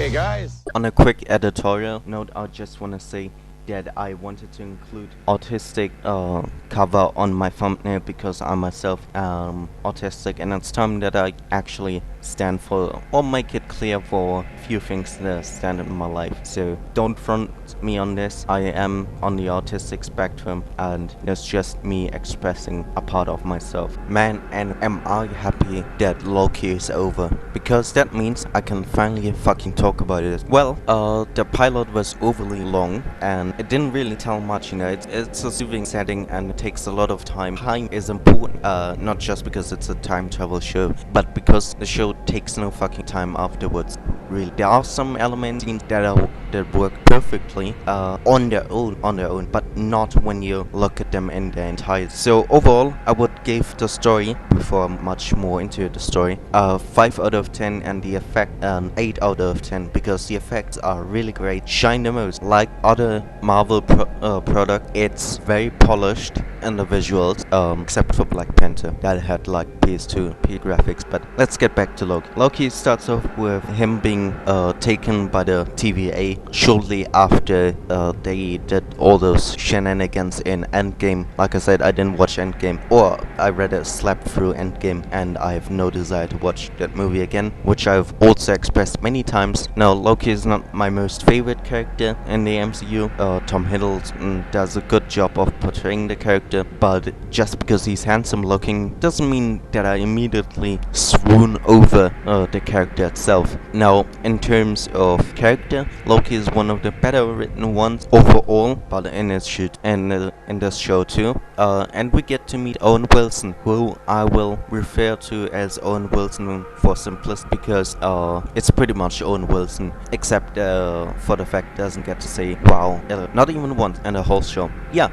Hey guys! On a quick editorial note, I just want to say that I wanted to include autistic cover on my thumbnail because I myself am autistic, and it's time that I actually stand for or make it clear for a few things that stand in my life. So don't front me on this. I am on the autistic spectrum, and it's just me expressing a part of myself. Man, and am I happy that Loki is over, because that means I can finally fucking talk about it. Well, the pilot was overly long and it didn't really tell much, it's a soothing setting and it takes a lot of time. Time is important, not just because it's a time travel show, but because the show takes no fucking time afterwards. Really, there are some elements that work perfectly on their own, but not when you look at them in their entirety. So overall, I would give the story, before much more into the story, 5 out of 10, and the effect an 8 out of 10, because the effects are really great. Shine the most. Like other Marvel product, it's very polished in the visuals, except for Black Panther that had like PS2 P graphics. But let's get back to Loki. Loki starts off with him being taken by the TVA shortly after they did all those shenanigans in Endgame. Like I said, I didn't watch Endgame, or I rather slept through Endgame, and I have no desire to watch that movie again, which I've also expressed many times. Now, Loki is not my most favorite character in the MCU. Tom Hiddleston does a good job of portraying the character, but just because he's handsome looking doesn't mean that I immediately swoon over the character itself. Now, in terms of character, Loki is one of the better written ones overall, but in this show too. And we get to meet Owen Wilson, who I will refer to as Owen Wilson for simplicity, because it's pretty much Owen Wilson, except for the fact it doesn't get to say wow, not even once in the whole show. Yeah,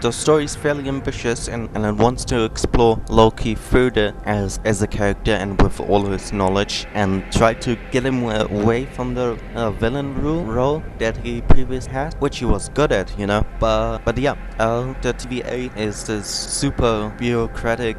the story is fairly ambitious, and it wants to explore Loki further as a character and with all his knowledge, and try to get him away from the villain role that he previously had, which he was good at, But yeah, the TVA is this super bureaucratic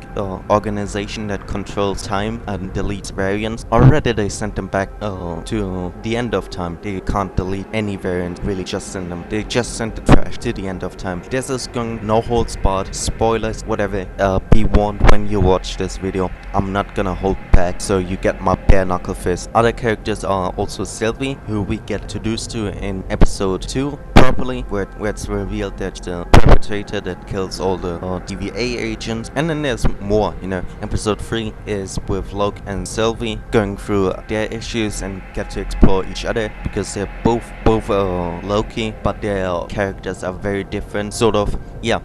organization that controls time and deletes variants. Already they sent them back to the end of time. They can't delete any variant, really just send them. They just sent the trash to the end of time. This is going no holds barred, spoilers, whatever. Be warned when you watch this video. I'm not gonna hold back, so you get my bare knuckle fist. Other characters are also Sylvie, who we get introduced to in episode 2 properly, where it's revealed that the perpetrator that kills all the TVA agents. And then there's more, Episode 3 is with Loki and Sylvie going through their issues and get to explore each other, because they're both Loki, but their characters are very different, sort of. Yeah,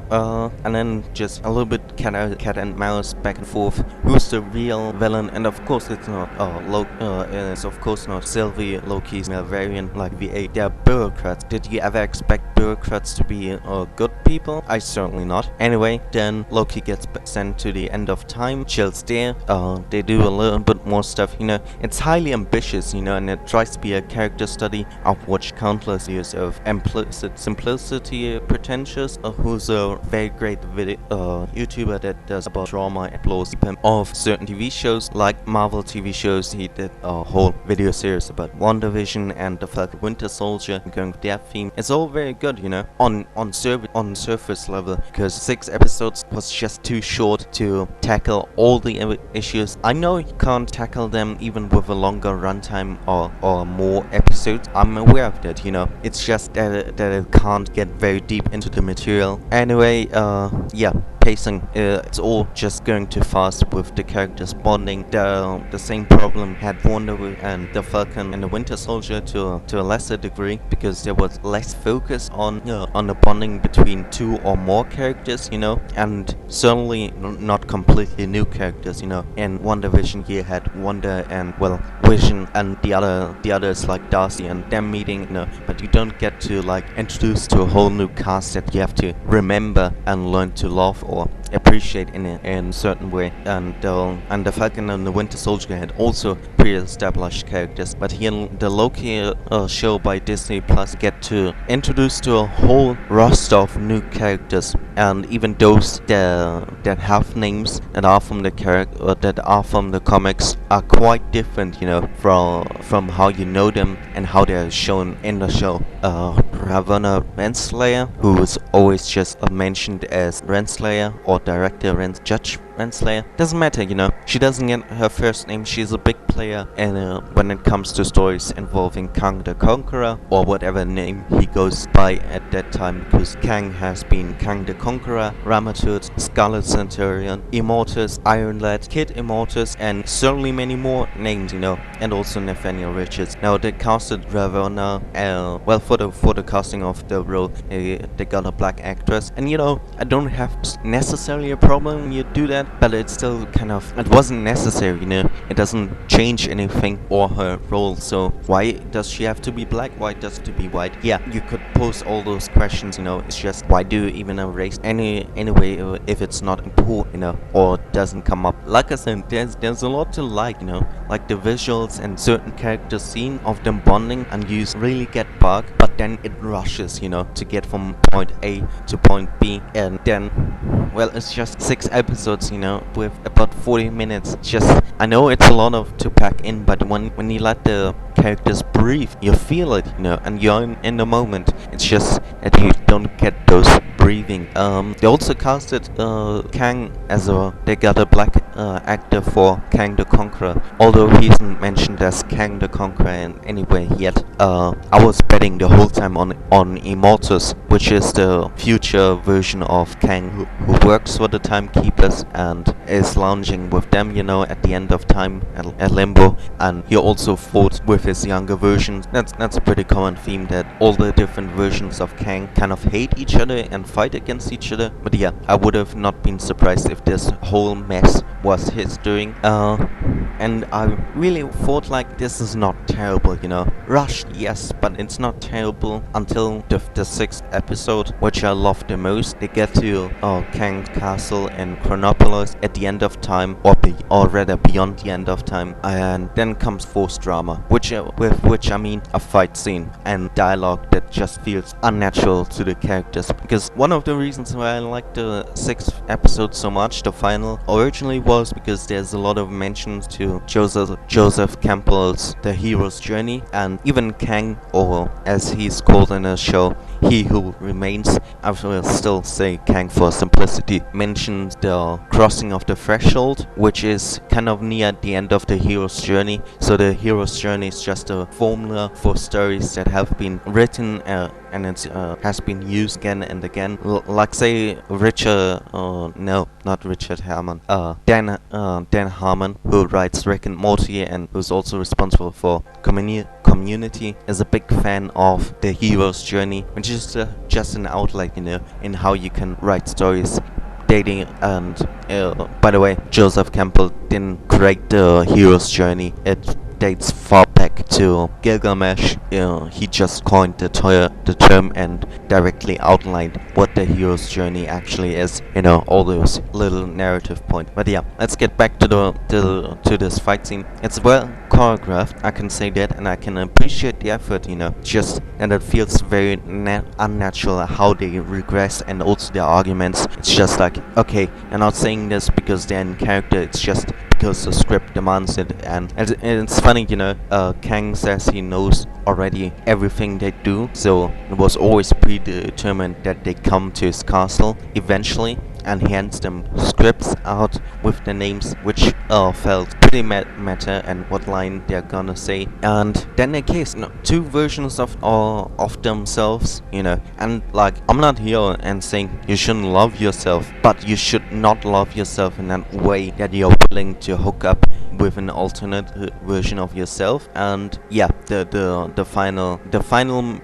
and then just a little bit cat and mouse back and forth. Who's the real villain? And of course it's not Loki. It's of course not Sylvie, Loki's male variant like VA. They're bureaucrats. Did you ever expect bureaucrats to be good people? I certainly not. Anyway, then Loki gets sent to the end of time, chills there. They do a little bit more stuff, It's highly ambitious, and it tries to be a character study. I've watched countless years of implicit simplicity pretentious, who's a very great YouTuber that does about drama and explores of certain TV shows, like Marvel TV shows. He did a whole video series about WandaVision and the Falcon Winter Soldier, going with that theme. It's all very good, on surface level, because 6 episodes was just too short to tackle all the issues. I know you can't tackle them even with a longer runtime or more episodes. I'm aware of that, It's just that it can't get very deep into the material. Anyway, yeah. Pacing, it's all just going too fast with the characters bonding. The same problem had Wonder and the Falcon and the Winter Soldier to a lesser degree, because there was less focus on the bonding between 2 or more characters, and certainly not completely new characters, In WandaVision you had Wanda and Vision and the others like Darcy and them meeting, but you don't get to introduce to a whole new cast that you have to remember and learn to love or appreciate in a certain way. And the Falcon and the Winter Soldier had also pre-established characters, but here in the Loki show by Disney Plus get to introduce to a whole roster of new characters, and even those that have names that are from the that are from the comics are quite different, from how you know them and how they're shown in the show. Ravonna Renslayer, who was always just mentioned as Renslayer or Director Judge Renslayer. Doesn't matter, She doesn't get her first name. She's a big player, and when it comes to stories involving Kang the Conqueror, or whatever name he goes by at that time, because Kang has been Kang the Conqueror, Ramatut, Scarlet Centurion, Immortus, Iron Lad, Kid Immortus, and certainly many more names, and also Nathaniel Richards. Now they casted Ravonna, for the casting of the role, they got a black actress, and I don't have necessarily a problem when you do that, but it's still it wasn't necessary, It doesn't change anything or her role. So why does she have to be black? Why does it to be white? Yeah, you could pose all those questions, It's just, why do you even erase anyway if it's not important, or doesn't come up? Like I said, there's a lot to like, like the visuals and certain character scene of them bonding, and you really get bug, but then it rushes, to get from point A to point B, and then, well, it's just 6 episodes, with about 40 minutes. Just, I know it's a lot to pack in, but when you let the characters breathe, you feel it, and you're in the moment. It's just that you don't get those breathing. They also casted Kang they got a black actor for Kang the Conqueror, although he isn't mentioned as Kang the Conqueror in any way yet. I was betting the whole time on Immortus, which is the future version of Kang who works for the Timekeepers and is lounging with them, at the end of time at Limbo, and he also fought with his younger versions. That's a pretty common theme, that all the different versions of Kang kind of hate each other and fight against each other. But yeah, I would have not been surprised if this whole mess was his doing. And I really thought, like, this is not terrible, Rushed, yes, but it's not terrible until the 6th episode, which I love the most. They get to Kang's castle in Chronopolis at the end of time, or rather beyond the end of time, and then comes forced drama, with which I mean a fight scene and dialogue that just feels unnatural to the characters. Because one of the reasons why I like the 6th episode so much, the final, originally was because there's a lot of mentions to Joseph Campbell's The Hero's Journey, and even Kang, or as he's called in the show, He Who Remains, I will still say Kang for simplicity, mentions the crossing of the threshold, which is kind of near the end of the hero's journey. So the hero's journey is just a formula for stories that have been written and it has been used again and again. Like say not Richard Harmon, Dan Harmon, who writes Rick and Morty and who's also responsible for Community, is a big fan of the hero's journey, which is just an outlet, in how you can write stories. Dating and by the way, Joseph Campbell didn't create the hero's journey. It dates far back to Gilgamesh. He just coined the term and directly outlined what the hero's journey actually is. All those little narrative points. But yeah, let's get back to this fight scene. It's well choreographed, I can say that, and I can appreciate the effort. Just, and it feels very unnatural how they regress, and also their arguments. It's just like, okay, I'm not saying this because they're in character. It's just because the script demands it, and it's funny, Kang says he knows already everything they do, so it was always predetermined that they come to his castle eventually, and he hands them scripts out with the names, which felt pretty meta and what line they're gonna say. And then in case, two versions of themselves, and like, I'm not here and saying you shouldn't love yourself, but you should not love yourself in that way that you're willing to hook up with an alternate version of yourself. And yeah, the final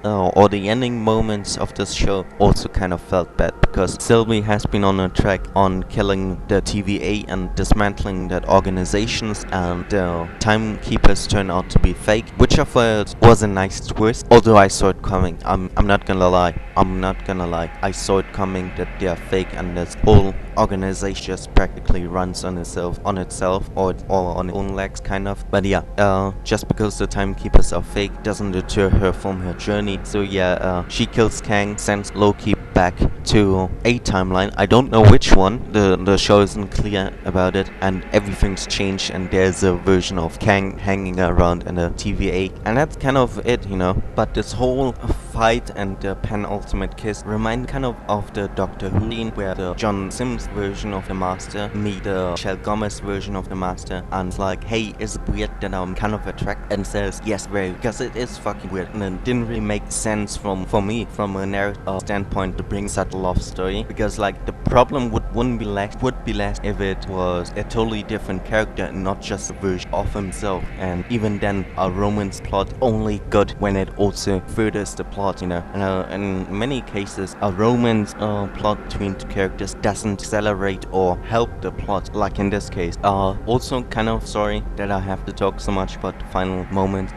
or the ending moments of this show also kind of felt bad, because Sylvie has been on a track on killing the TVA and dismantling that organizations, and the timekeepers turn out to be fake, which I thought was a nice twist. Although I saw it coming. I'm not gonna lie. I'm not gonna lie. I saw it coming that they are fake, and this whole organization just practically runs on itself, or on its own legs, kind of. But yeah, just because the timekeepers are fake doesn't deter her from her journey. So yeah, she kills Kang, sends Loki back to a timeline. I don't know which one. The show isn't clear about it, and everything's changed, and there's a version of Kang hanging around in a TVA, and that's kind of it, you know. But this whole fight and the penultimate kiss remind kind of the Doctor Who scene, where the John Sims version of the Master meet the Michelle Gomez version of the Master, and it's like, hey, is it weird that I'm kind of attracted? And says, yes, very, because it is fucking weird, and it didn't really make sense for me, from a narrative standpoint, to bring such a love story, because like the problem would be less if it was a totally different character and not just a version of himself. And even then, a romance plot only good when it also furthers the plot, you know. And in many cases, a romance plot between two characters doesn't accelerate or help the plot, like in this case. Also kind of sorry that I have to talk so much about the final moment.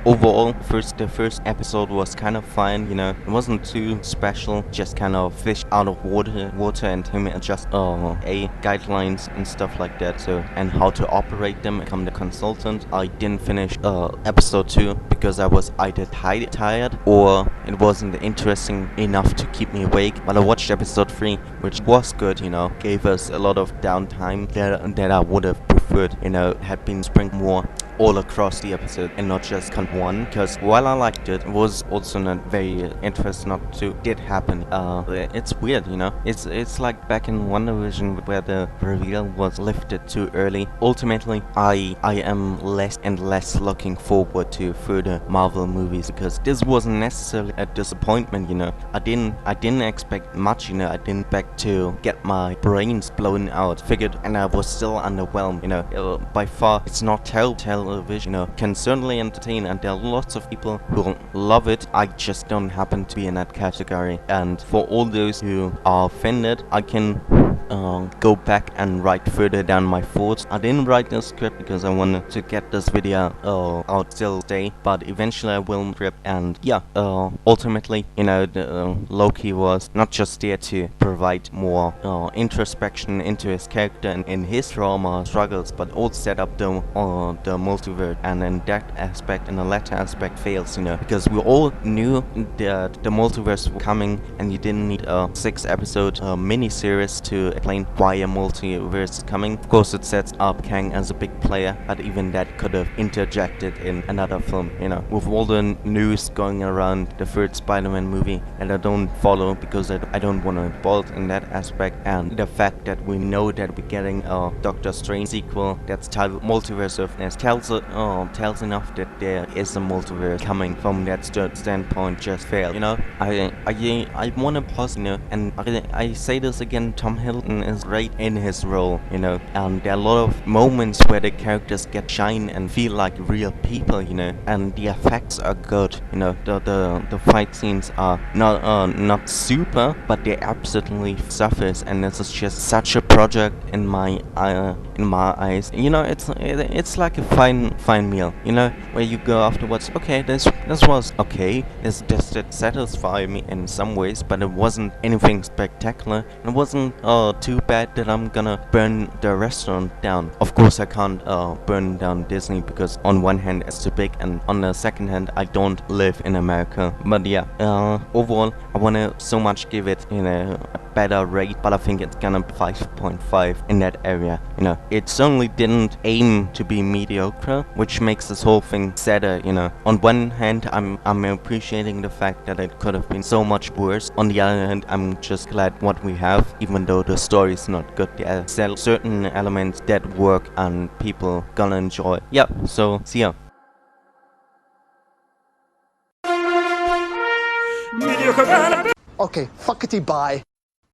Overall, the first episode was kind of fine, you know. It wasn't too special, just kind of fish out of water and him adjust guidelines and stuff like that. So, and how to operate them, become the consultant. I didn't finish episode 2 because I was either tired or it wasn't interesting enough to keep me awake. But I watched episode 3, which was good, you know, gave us a lot of downtime that I would have preferred, you know, had been sprinkled more all across the episode and not just one, because while I liked it, it was also not very interesting not to did happen. It's weird, you know. It's like back in WandaVision where the reveal was lifted too early. Ultimately, I am less and less looking forward to further Marvel movies, because this wasn't necessarily a disappointment, you know. I didn't expect much, you know. I didn't expect to get my brains blown out. Figured, and I was still underwhelmed, you know. By far, it's not television, you know, can certainly entertain, and there are lots of people who love it. I just don't happen to be in that category. And for all those who are offended, I can go back and write further down my thoughts. I didn't write the script because I wanted to get this video out still today, but eventually I will script. And yeah, ultimately, you know, Loki was not just there to provide more introspection into his character and in his trauma struggles, but also set up the multiverse. And in that aspect, in the latter aspect, fails, you know, because we all knew that the multiverse was coming, and you didn't need a 6-episode mini-series to explain why a multiverse is coming. Of course, it sets up Kang as a big player, but even that could have interjected in another film, you know. With all the news going around the third Spider-Man movie that I don't follow because I don't want to involve in that aspect, and the fact that we know that we're getting a Doctor Strange sequel that's titled Multiverse of Ness tells enough that there is a multiverse coming. From that standpoint, just failed, you know. I want to pause, you know, and I say this again, Tom Hiddleston is great in his role, you know, and there are a lot of moments where the characters get shine and feel like real people, you know, and the effects are good, you know. The fight scenes are not super, but they absolutely suffers, and this is just such a project in my eyes, you know. It's like a fine meal, you know, where you go afterwards, okay, this was okay, this did satisfy me in some ways, but it wasn't anything spectacular. It wasn't too bad that I'm gonna burn the restaurant down. Of course, I can't burn down Disney, because on one hand it's too big, and on the second hand I don't live in America. But yeah, overall I wanna so much give it, you know, a better rate, but I think it's gonna be 5.5 in that area, you know. It certainly didn't aim to be mediocre, which makes this whole thing sadder, you know. On one hand, I'm appreciating the fact that it could have been so much worse. On the other hand, I'm just glad what we have, even though the story is not good. There are certain elements that work and people gonna enjoy. Yeah, so see ya. Okay, fuckity bye.